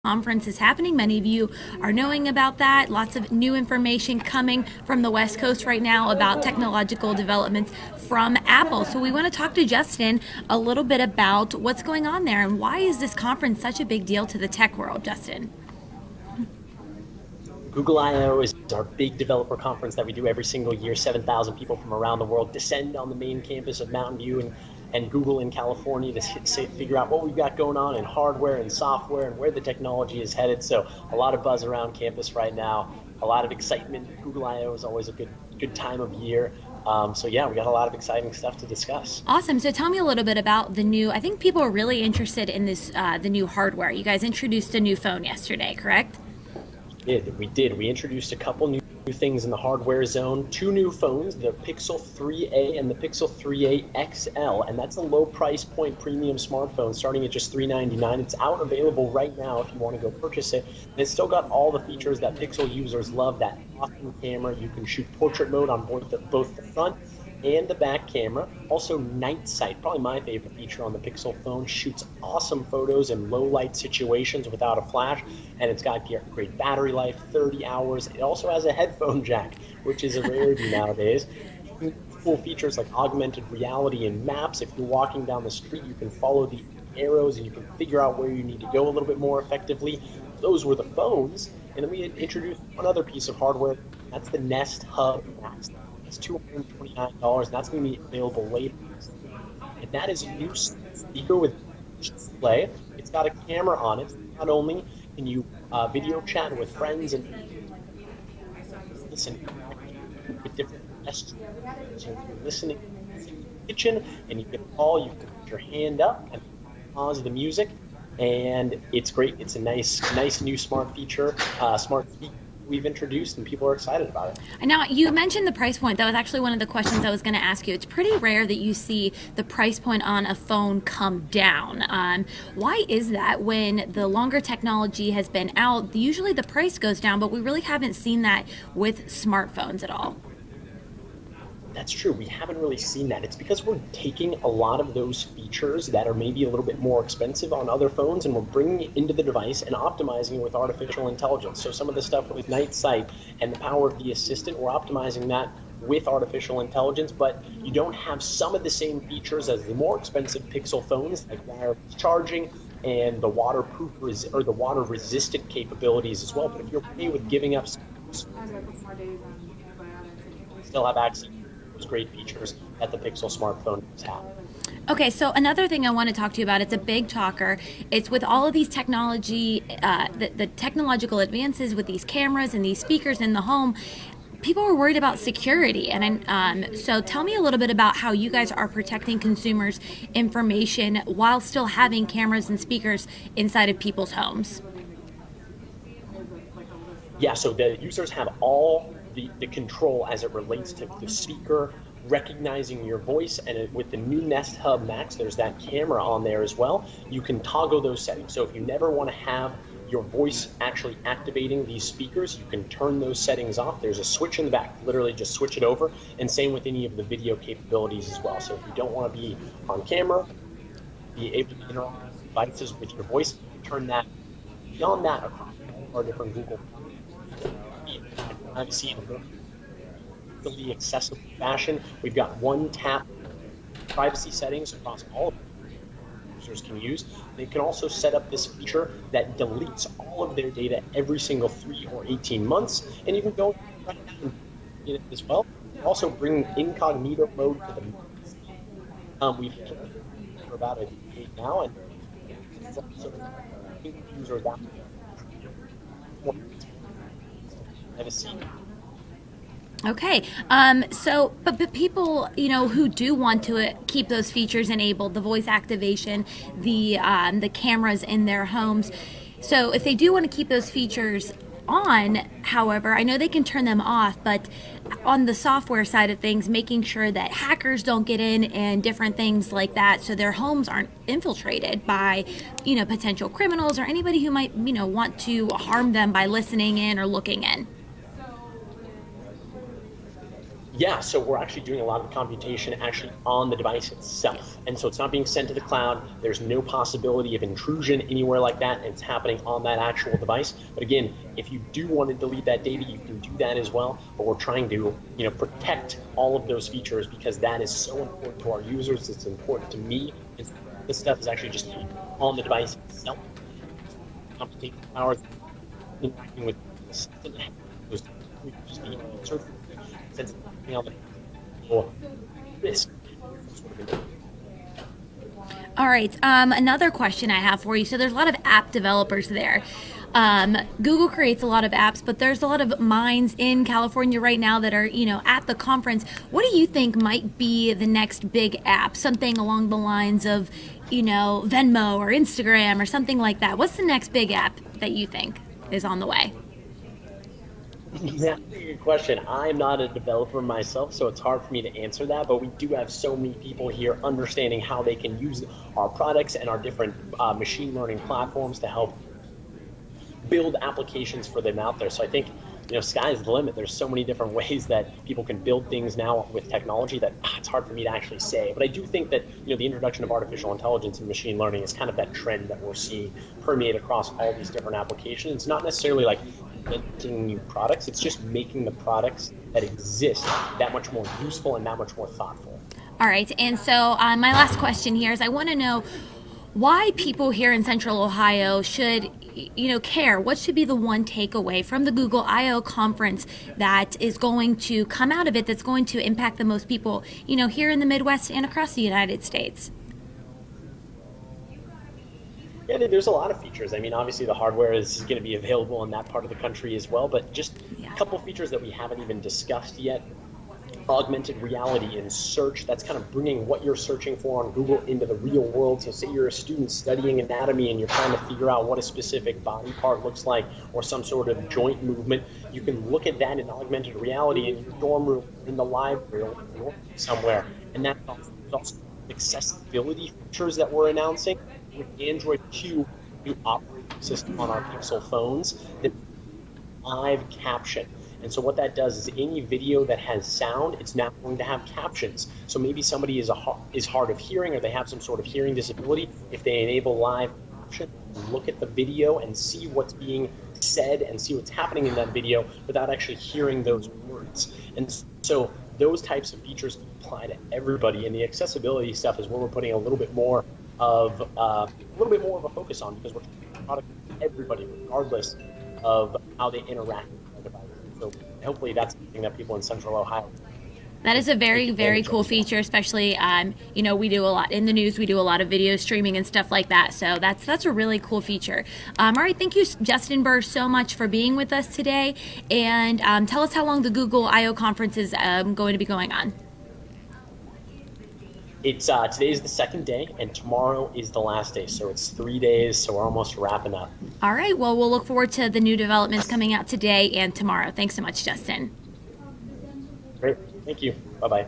conference is happening. Many of you are knowing about that. Lots of new information coming from the West Coast right now about technological developments from Apple. So we want to talk to Justin a little bit about what's going on there and why is this conference such a big deal to the tech world, Justin? Google I/O is our big developer conference that we do every single year. 7,000 people from around the world descend on the main campus of Mountain View and Google in California to figure out what we've got going on in hardware and software and where the technology is headed. So a lot of buzz around campus right now, a lot of excitement. Google I/O is always a good time of year. So yeah, we got a lot of exciting stuff to discuss. Awesome. So tell me a little bit about the new, I think people are really interested in this, the new hardware. You guys introduced a new phone yesterday, correct? We introduced a couple new things in the hardware zone. Two new phones, the Pixel 3a and the Pixel 3a XL, and that's a low price point premium smartphone starting at just $399. It's out available right now if you want to go purchase it. And it's still got all the features that Pixel users love, that awesome camera. You can shoot portrait mode on both the front and the back camera. Also night sight, probably my favorite feature on the Pixel phone. Shoots awesome photos in low light situations without a flash, and it's got great battery life, 30 hours. It also has a headphone jack, which is a rarity nowadays. Cool features like augmented reality and maps. If you're walking down the street, you can follow the arrows and you can figure out where you need to go a little bit more effectively. Those were the phones. And then we introduced one other piece of hardware. That's the Nest Hub Max. It's $229, and that's going to be available later. And that is a new speaker with display. It's got a camera on it. Not only can you video chat with friends and listen with different gestures. So if you're listening in the kitchen and you can call, you can put your hand up and pause the music, and it's great. It's a nice new smart feature, smart speaker we've introduced, and people are excited about it. Now, you mentioned the price point. That was actually one of the questions I was going to ask you. It's pretty rare that you see the price point on a phone come down. Why is that? When the longer technology has been out, usually the price goes down, but we really haven't seen that with smartphones at all. That's true. We haven't really seen that. It's because we're taking a lot of those features that are maybe a little bit more expensive on other phones, and we're bringing it into the device and optimizing it with artificial intelligence. So some of the stuff with night sight and the power of the assistant, we're optimizing that with artificial intelligence, but you don't have some of the same features as the more expensive Pixel phones, like wireless charging and the waterproof or the water resistant capabilities as well. But if you're okay with giving up, still have access great features that the Pixel smartphone have. Okay, so another thing I want to talk to you about, it's a big talker. It's with all of these technology, the technological advances with these cameras and these speakers in the home, people are worried about security. And so tell me a little bit about how you guys are protecting consumers' information while still having cameras and speakers inside of people's homes. Yeah, so the users have all the control as it relates to the speaker recognizing your voice, and with the new Nest Hub Max, there's that camera on there as well. You can toggle those settings. So if you never want to have your voice actually activating these speakers, you can turn those settings off. There's a switch in the back, literally just switch it over, and same with any of the video capabilities as well. So if you don't want to be on camera, be able to interact with devices with your voice, turn that. Beyond that, across our different Google privacy in easily accessible fashion. We've got one tap privacy settings across all of them users can use. They can also set up this feature that deletes all of their data every single 3 or 18 months, and you can go right now and get it as well. Also bring incognito mode to the we've for about a decade now, and so user that privacy. Okay, but people, who do want to keep those features enabled, the voice activation, the cameras in their homes. So if they do want to keep those features on, however, I know they can turn them off, but on the software side of things, making sure that hackers don't get in and different things like that, so their homes aren't infiltrated by, potential criminals or anybody who might, want to harm them by listening in or looking in. Yeah, so we're actually doing a lot of the computation actually on the device itself. And so it's not being sent to the cloud. There's no possibility of intrusion anywhere like that. It's happening on that actual device. But again, if you do want to delete that data, you can do that as well. But we're trying to, protect all of those features because that is so important to our users. It's important to me. This stuff is actually just on the device itself. Computation powers interacting with the system, those just being answered since on the risk. All right. Another question I have for you. So there's a lot of app developers there. Google creates a lot of apps, but there's a lot of minds in California right now that are, at the conference. What do you think might be the next big app? Something along the lines of, Venmo or Instagram or something like that. What's the next big app that you think is on the way? That's a good question. I'm not a developer myself, so it's hard for me to answer that. But we do have so many people here understanding how they can use our products and our different machine learning platforms to help build applications for them out there. So I think, sky's the limit. There's so many different ways that people can build things now with technology that it's hard for me to actually say. But I do think that, the introduction of artificial intelligence and machine learning is kind of that trend that we're seeing permeate across all these different applications. It's not necessarily like inventing new products. It's just making the products that exist that much more useful and that much more thoughtful. All right. And so my last question here is I want to know why people here in Central Ohio should care. What should be the one takeaway from the Google I/O conference that is going to come out of it that's going to impact the most people, here in the Midwest and across the United States? Yeah, there's a lot of features. I mean, obviously the hardware is going to be available in that part of the country as well, but just a couple features that we haven't even discussed yet. Augmented reality in search, that's kind of bringing what you're searching for on Google into the real world. So say you're a student studying anatomy and you're trying to figure out what a specific body part looks like or some sort of joint movement, you can look at that in augmented reality in your dorm room, in the library, or somewhere. And that's also accessibility features that we're announcing with Android Q, new operating system on our Pixel phones, that live caption. And so what that does is any video that has sound, it's now going to have captions. So maybe somebody is hard of hearing or they have some sort of hearing disability. If they enable live caption, look at the video and see what's being said and see what's happening in that video without actually hearing those words. And so those types of features apply to everybody. And the accessibility stuff is where we're putting a little bit more of a focus on, because we're trying to make a product for everybody, regardless of how they interact with the device. So hopefully that's something that people in Central Ohio. That is a very, very cool feature, especially, we do a lot in the news. We do a lot of video streaming and stuff like that. So that's a really cool feature. All right. Thank you, Justin Burr, so much for being with us today. And tell us how long the Google I/O conference is going to be going on. It's today's the second day, and tomorrow is the last day. So it's 3 days. So we're almost wrapping up. All right. Well, we'll look forward to the new developments coming out today and tomorrow. Thanks so much, Justin. Great. Thank you. Bye-bye.